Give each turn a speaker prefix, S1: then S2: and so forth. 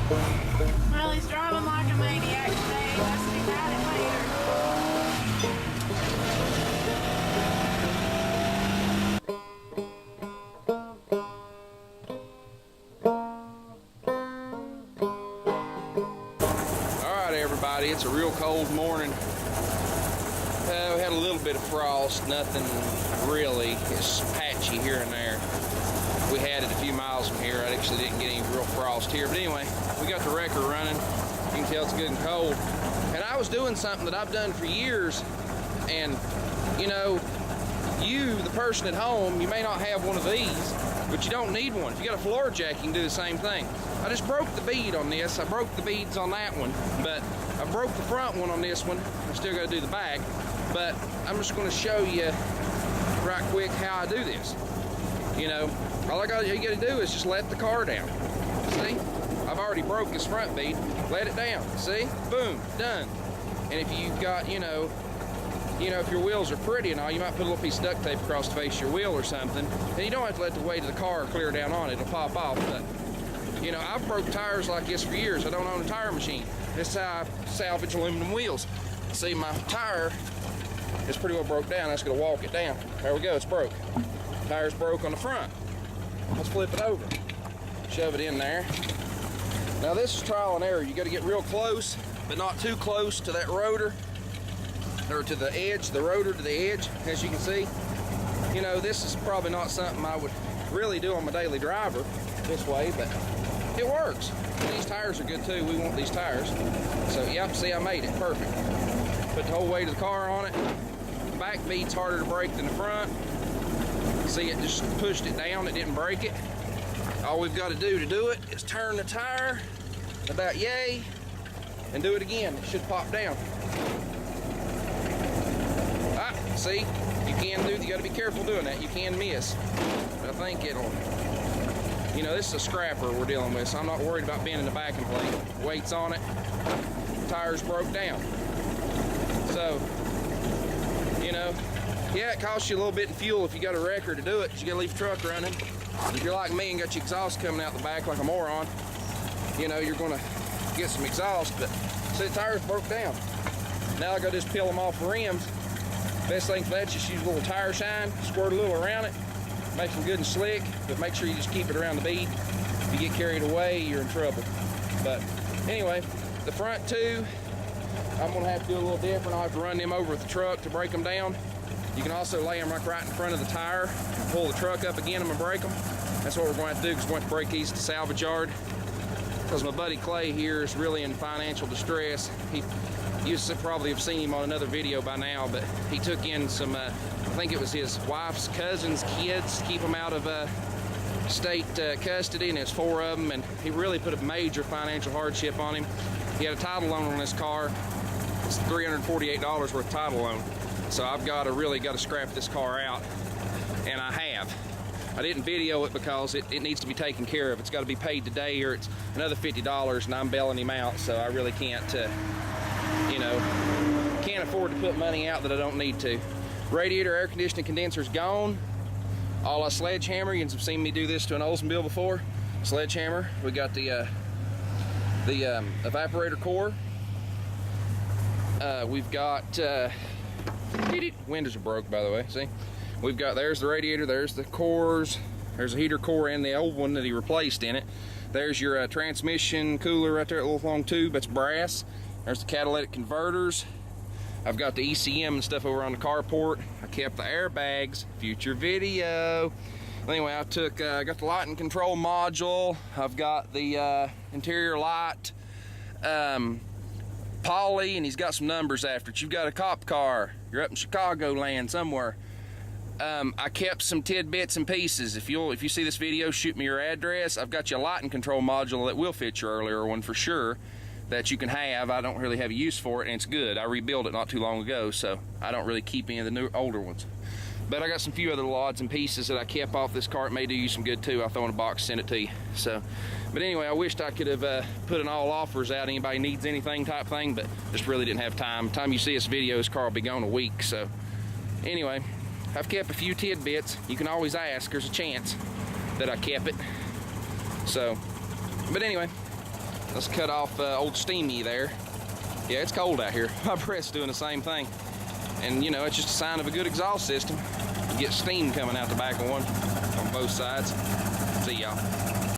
S1: Well, he's driving like a maniac today. Let's be at it later.
S2: Alright everybody, it's a real cold morning. We had a little bit of frost, nothing really. It's patchy here and there. We had it a few miles from here. I actually didn't get any real frost here. But anyway, we got the wrecker running. You can tell it's good and cold. And I was doing something that I've done for years. And, you know, you, the person at home, you may not have one of these, but you don't need one. If you got a floor jack, you can do the same thing. I just broke the bead on this. I broke the beads on that one, but I broke the front one on this one. I still got to do the back. But I'm just going to show you right quick how I do this. You know, all you got to do is just let the car down. See? I've already broke this front bead. Let it down. See? Boom. Done. And if you've got, you know, if your wheels are pretty and all, you might put a little piece of duct tape across the face of your wheel or something. And you don't have to let the weight of the car clear down on it. It'll pop off. But, you know, I've broke tires like this for years. I don't own a tire machine. This is how I salvage aluminum wheels. See, my tire is pretty well broke down. I'm just going to walk it down. There we go. It's broke. Tire's broke on the front. Let's flip it over. Shove it in there. Now this is trial and error. You got to get real close, but not too close to that rotor, or to the edge, the rotor to the edge, as you can see. You know, this is probably not something I would really do on my daily driver this way, but it works. These tires are good too. We want these tires. So, yep, see, I made it. Perfect. Put the whole weight of the car on it. The back bead's harder to break than the front. See, it just pushed it down, it didn't break it. All we've got to do it is turn the tire about yay and do it again. It should pop down. Ah, see, you got to be careful doing that. You can miss. But I think it'll, you know, this is a scrapper we're dealing with, so I'm not worried about bending the backing plate. Weight's on it, tires broke down. So, you know, yeah, it costs you a little bit in fuel if you got a wrecker to do it, because you got to leave the truck running. If you're like me and got your exhaust coming out the back like a moron, you know, you're going to get some exhaust, but see, the tires broke down. Now I got to just peel them off the rims. Best thing for that is just use a little tire shine, squirt a little around it, makes them good and slick, but make sure you just keep it around the bead. If you get carried away, you're in trouble. But anyway, the front two, I'm going to have to do a little different. I'll have to run them over with the truck to break them down. You can also lay them like right in front of the tire, pull the truck up again, and break them. That's what we're going to have to do, because we're going to break these to salvage yard. Because my buddy Clay here is really in financial distress. You probably have seen him on another video by now, but he took in some, I think it was his wife's cousin's kids, to keep them out of state custody, and there's 4 of them, and he really put a major financial hardship on him. He had a title loan on this car. It's $348 worth of title loan. So I've really got to scrap this car out, and I have. I didn't video it because it needs to be taken care of. It's got to be paid today, or it's another $50, and I'm bailing him out, so I really can't, you know, can't afford to put money out that I don't need to. Radiator, air conditioning, condenser's gone. All a sledgehammer. You can have seen me do this to an Oldsmobile before. Sledgehammer. We got the evaporator core. We've got windows are broke, by the way. See, we've got, there's the radiator, there's the cores, there's a heater core and the old one that he replaced in it. There's your transmission cooler right there, a little long tube, that's brass. There's the catalytic converters. I've got the ECM and stuff over on the carport. I kept the airbags, future video. Anyway, I got the lighting control module. I've got the interior light, Polly, and he's got some numbers after it. You've got a cop car. You're up in Chicago land somewhere. I kept some tidbits and pieces. If you see this video, shoot me your address. I've got you a lighting control module that will fit your earlier one for sure, that you can have. I don't really have a use for it, and it's good. I rebuilt it not too long ago, so I don't really keep any of the older ones. But I got some few other odds and pieces that I kept off this car. It may do you some good too. I'll throw in a box, send it to you. So, but anyway, I wished I could have put an all offers out, anybody needs anything type thing, but just really didn't have time. Time you see this video, this car will be gone a week. So anyway, I've kept a few tidbits. You can always ask, there's a chance that I kept it. So, but anyway, Let's cut off old Steamy there. Yeah, it's cold out here. My breath's doing the same thing. And you know, it's just a sign of a good exhaust system. You get steam coming out the back of one on both sides. See y'all.